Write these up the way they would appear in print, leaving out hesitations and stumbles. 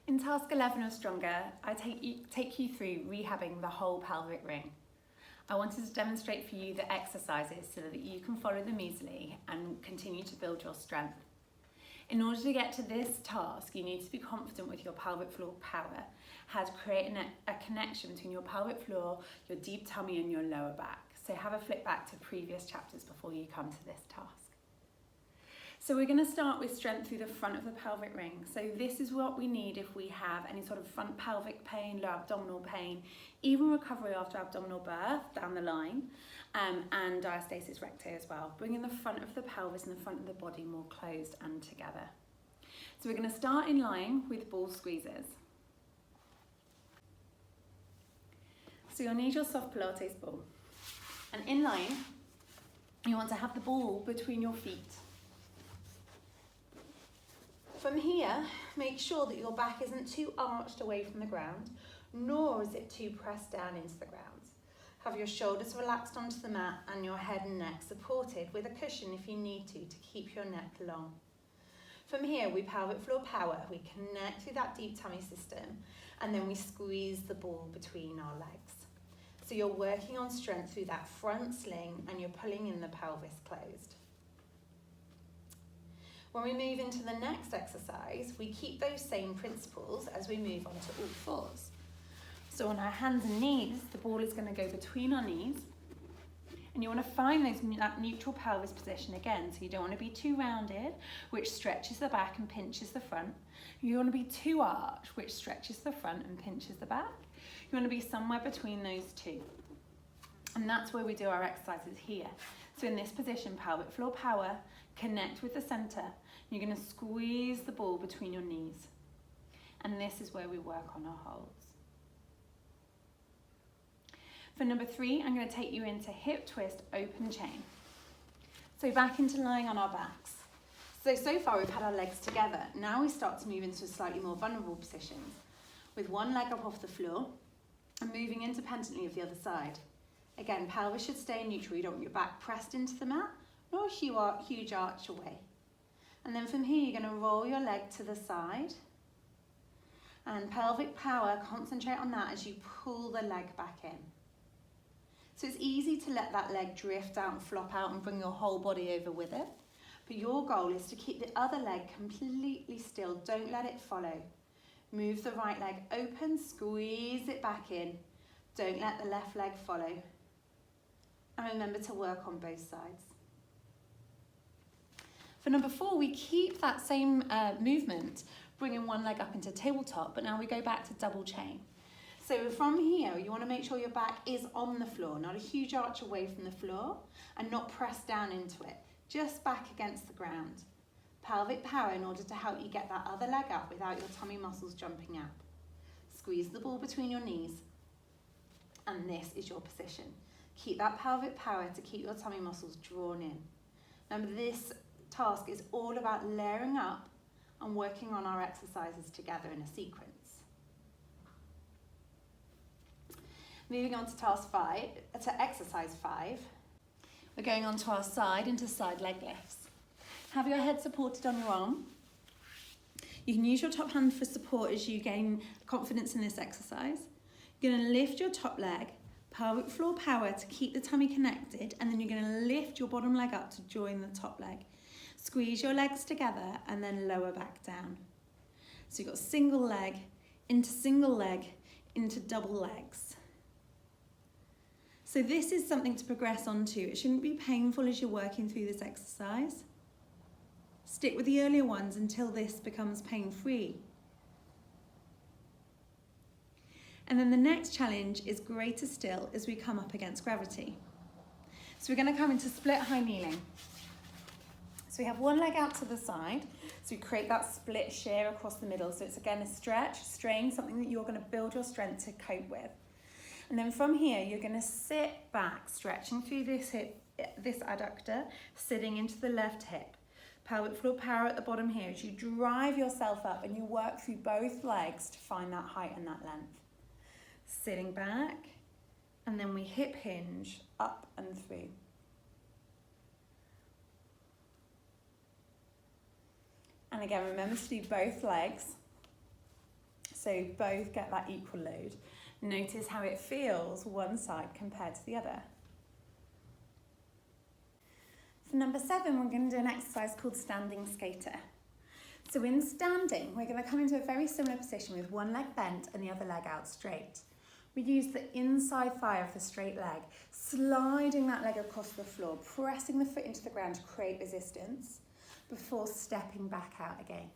In task 11 or stronger, I take you through rehabbing the whole pelvic ring. I wanted to demonstrate for you the exercises so that you can follow them easily and continue to build your strength. In order to get to this task, you need to be confident with your pelvic floor power, how to create a connection between your pelvic floor, your deep tummy and your lower back. So have a flick back to previous chapters before you come to this task. So we're going to start with strength through the front of the pelvic ring. So this is what we need if we have any sort of front pelvic pain, low abdominal pain, even recovery after abdominal birth down the line, and diastasis recti as well, bringing the front of the pelvis and the front of the body more closed and together. So we're going to start in lying with ball squeezes. So you'll need your soft Pilates ball. And in lying, you want to have the ball between your feet. From here, make sure that your back isn't too arched away from the ground, nor is it too pressed down into the ground. Have your shoulders relaxed onto the mat and your head and neck supported with a cushion if you need to keep your neck long. From here, we pelvic floor power, we connect through that deep tummy system, and then we squeeze the ball between our legs. So you're working on strength through that front sling and you're pulling in the pelvis closed. When we move into the next exercise, we keep those same principles as we move on to all fours. So on our hands and knees, the ball is going to go between our knees. And you want to find that neutral pelvis position again. So you don't want to be too rounded, which stretches the back and pinches the front. You want to be too arched, which stretches the front and pinches the back. You want to be somewhere between those two. And that's where we do our exercises here. So in this position, pelvic floor power, connect with the center. You're going to squeeze the ball between your knees. And this is where we work on our holds. For number 3, I'm going to take you into hip twist, open chain. So back into lying on our backs. So far we've had our legs together. Now we start to move into slightly more vulnerable positions with one leg up off the floor and moving independently of the other side. Again, pelvis should stay neutral. You don't want your back pressed into the mat, nor a huge arch away. And then from here, you're going to roll your leg to the side. And pelvic power, concentrate on that as you pull the leg back in. So it's easy to let that leg drift out and flop out and bring your whole body over with it. But your goal is to keep the other leg completely still. Don't let it follow. Move the right leg open, squeeze it back in. Don't let the left leg follow. And remember to work on both sides. For number 4, we keep that same movement, bringing one leg up into tabletop, but now we go back to double chain. So from here, you want to make sure your back is on the floor, not a huge arch away from the floor, and not pressed down into it, just back against the ground. Pelvic power in order to help you get that other leg up without your tummy muscles jumping up. Squeeze the ball between your knees, and this is your position. Keep that pelvic power to keep your tummy muscles drawn in. Remember, this task is all about layering up and working on our exercises together in a sequence. Moving on to exercise 5. We're going on to our side into side leg lifts. Have your head supported on your arm. You can use your top hand for support as you gain confidence in this exercise. You're going to lift your top leg, pelvic floor power to keep the tummy connected, and then you're going to lift your bottom leg up to join the top leg. Squeeze your legs together and then lower back down. So you've got single leg into double legs. So this is something to progress onto. It shouldn't be painful as you're working through this exercise. Stick with the earlier ones until this becomes pain-free. And then the next challenge is greater still as we come up against gravity. So we're going to come into split high kneeling. So we have one leg out to the side, so we create that split shear across the middle. So it's again a stretch, strain, something that you're going to build your strength to cope with. And then from here, you're going to sit back, stretching through this hip, this adductor, sitting into the left hip. Pelvic floor power at the bottom here as you drive yourself up and you work through both legs to find that height and that length. Sitting back, and then we hip hinge up and through. And again, remember to do both legs. so both get that equal load. Notice how it feels one side compared to the other. For number 7, we're going to do an exercise called standing skater. So in standing, we're going to come into a very similar position with one leg bent and the other leg out straight. We use the inside thigh of the straight leg, sliding that leg across the floor, pressing the foot into the ground to create resistance before stepping back out again.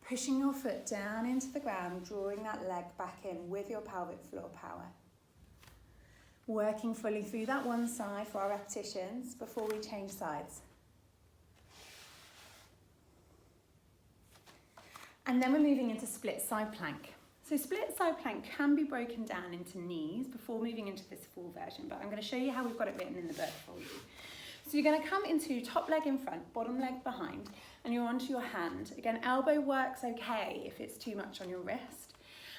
Pushing your foot down into the ground, drawing that leg back in with your pelvic floor power. Working fully through that one side for our repetitions before we change sides. And then we're moving into split side plank. So split side plank can be broken down into knees before moving into this full version, but I'm going to show you how we've got it written in the book for you. So you're going to come into top leg in front, bottom leg behind, and you're onto your hand. Again, elbow works okay if it's too much on your wrist.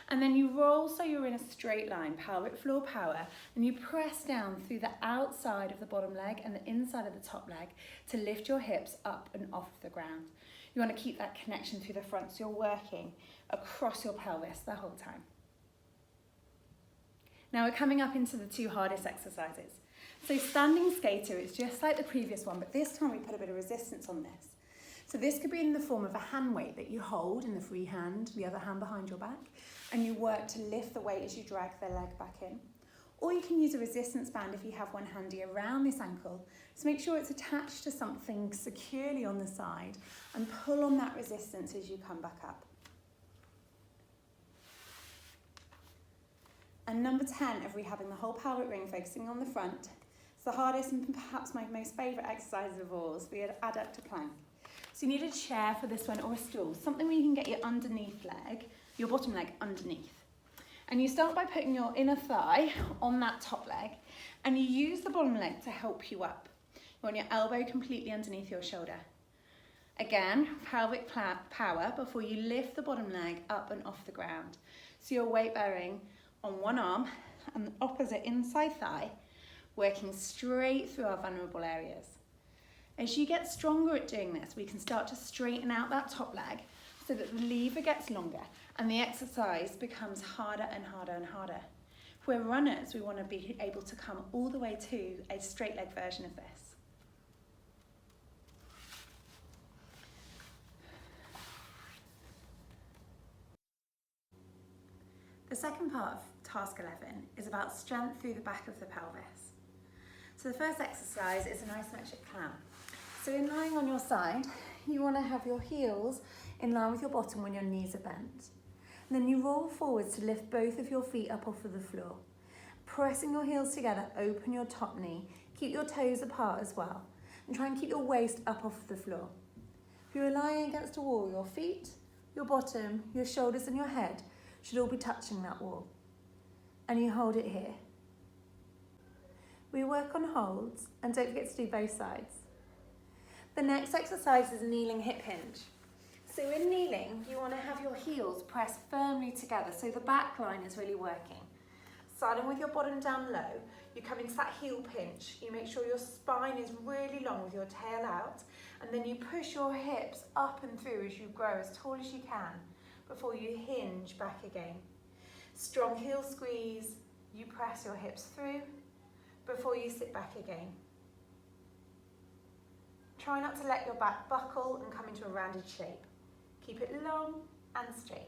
And then you roll so you're in a straight line, pelvic floor power, and you press down through the outside of the bottom leg and the inside of the top leg to lift your hips up and off the ground. You want to keep that connection through the front, so you're working across your pelvis the whole time. Now we're coming up into the 2 hardest exercises. So standing skater is just like the previous one, but this time we put a bit of resistance on this. So this could be in the form of a hand weight that you hold in the free hand, the other hand behind your back, and you work to lift the weight as you drag the leg back in. Or you can use a resistance band if you have one handy around this ankle. So make sure it's attached to something securely on the side and pull on that resistance as you come back up. And number 10 of rehabbing the whole pelvic ring, focusing on the front. It's the hardest and perhaps my most favourite exercise of all, is the adductor plank. So you need a chair for this one or a stool, something where you can get your underneath leg, your bottom leg underneath. And you start by putting your inner thigh on that top leg and you use the bottom leg to help you up. You want your elbow completely underneath your shoulder. Again, pelvic power before you lift the bottom leg up and off the ground. So you're weight bearing on one arm and the opposite inside thigh, working straight through our vulnerable areas. As you get stronger at doing this, we can start to straighten out that top leg so that the lever gets longer and the exercise becomes harder and harder and harder. If we're runners, we want to be able to come all the way to a straight leg version of this. The second part of task 11 is about strength through the back of the pelvis. So the first exercise is an isometric clown. So in lying on your side, you want to have your heels in line with your bottom when your knees are bent. And then you roll forwards to lift both of your feet up off of the floor. Pressing your heels together, open your top knee, keep your toes apart as well, and try and keep your waist up off the floor. If you're lying against a wall, your feet, your bottom, your shoulders and your head should all be touching that wall. And you hold it here. We work on holds, and don't forget to do both sides. The next exercise is kneeling hip hinge. So in kneeling, you want to have your heels pressed firmly together so the back line is really working. Starting with your bottom down low, you come into that heel pinch. You make sure your spine is really long with your tail out, and then you push your hips up and through as you grow as tall as you can before you hinge back again. Strong heel squeeze, you press your hips through before you sit back again. Try not to let your back buckle and come into a rounded shape. Keep it long and straight.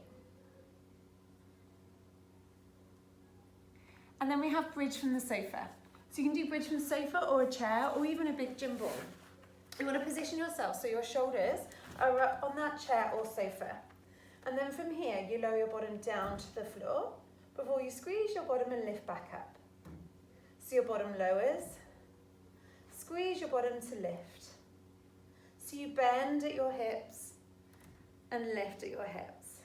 And then we have bridge from the sofa. So you can do bridge from the sofa or a chair or even a big gym ball. You want to position yourself so your shoulders are up on that chair or sofa. And then from here, you lower your bottom down to the floor before you squeeze your bottom and lift back up. So your bottom lowers, squeeze your bottom to lift. So you bend at your hips and lift at your hips.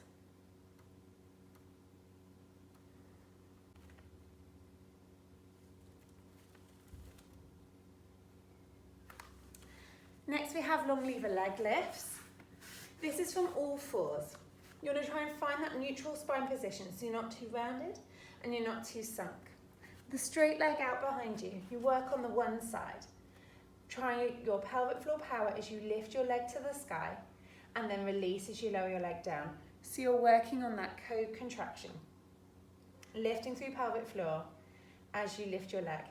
Next we have long lever leg lifts. This is from all fours. You want to try and find that neutral spine position so you're not too rounded and you're not too sunk. The straight leg out behind you, you work on the one side. Try your pelvic floor power as you lift your leg to the sky and then release as you lower your leg down. So you're working on that co-contraction, lifting through pelvic floor as you lift your leg.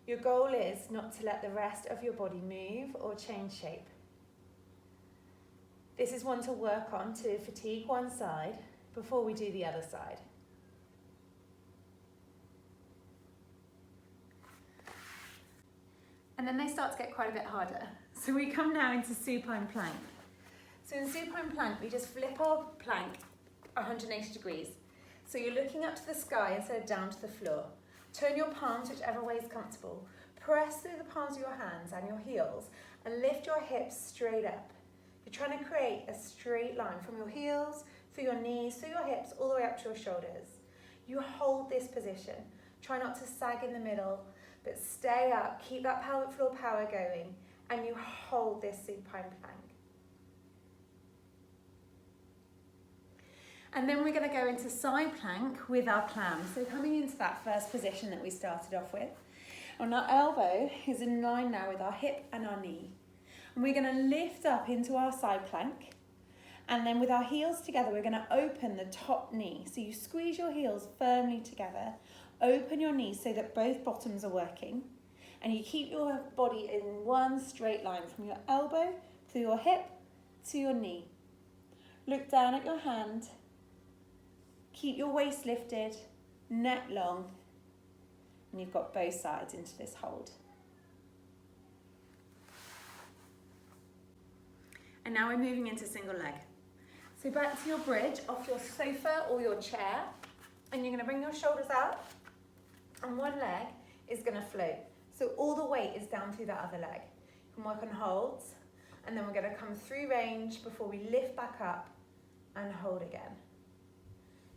Your goal is not to let the rest of your body move or change shape. This is one to work on to fatigue one side before we do the other side. And then they start to get quite a bit harder. So we come now into supine plank. So in supine plank, we just flip our plank 180 degrees. So you're looking up to the sky instead of down to the floor. Turn your palms whichever way is comfortable. Press through the palms of your hands and your heels and lift your hips straight up. You're trying to create a straight line from your heels, through your knees, through your hips, all the way up to your shoulders. You hold this position. Try not to sag in the middle, but stay up, keep that pelvic floor power going, and you hold this supine plank. And then we're going to go into side plank with our clams. So coming into that first position that we started off with. And our elbow is in line now with our hip and our knee. And we're going to lift up into our side plank. And then with our heels together, we're going to open the top knee. So you squeeze your heels firmly together. Open your knees so that both bottoms are working. And you keep your body in one straight line from your elbow through your hip to your knee. Look down at your hand. Keep your waist lifted, neck long, and you've got both sides into this hold. And now we're moving into single leg. So back to your bridge off your sofa or your chair, and you're going to bring your shoulders out, and one leg is going to float. So all the weight is down through that other leg. You can work on holds, and then we're going to come through range before we lift back up and hold again.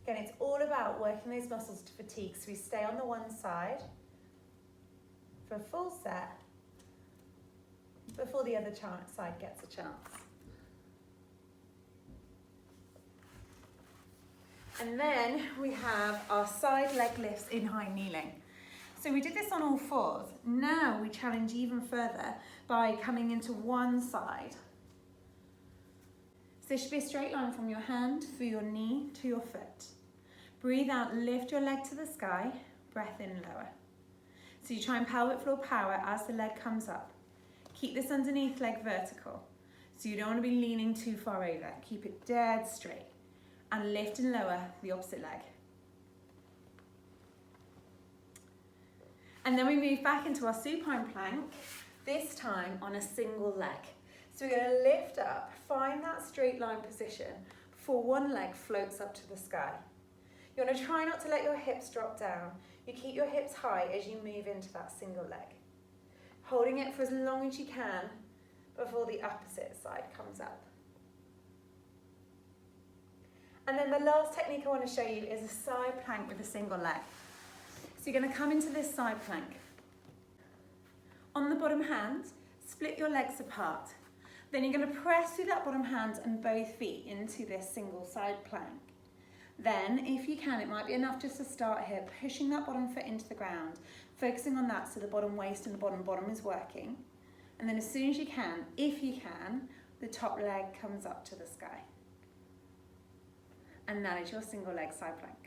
Again, it's all about working those muscles to fatigue, so we stay on the one side for a full set before the other side gets a chance. And then we have our side leg lifts in high kneeling. So we did this on all fours. Now we challenge even further by coming into one side. So there should be a straight line from your hand through your knee to your foot. Breathe out, lift your leg to the sky, breath in, lower. So you try and pelvic floor power as the leg comes up. Keep this underneath leg vertical. So you don't want to be leaning too far over. Keep it dead straight. And lift and lower the opposite leg. And then we move back into our supine plank, this time on a single leg. So we're going to lift up, find that straight line position before one leg floats up to the sky. You want to try not to let your hips drop down. You keep your hips high as you move into that single leg. Holding it for as long as you can before the opposite side comes up. And then the last technique I want to show you is a side plank with a single leg. So you're going to come into this side plank. On the bottom hand, split your legs apart. Then you're going to press through that bottom hand and both feet into this single side plank. Then, if you can, it might be enough just to start here, pushing that bottom foot into the ground, focusing on that so the bottom waist and the bottom is working. And then as soon as you can, if you can, the top leg comes up to the sky. And that is your single leg side plank.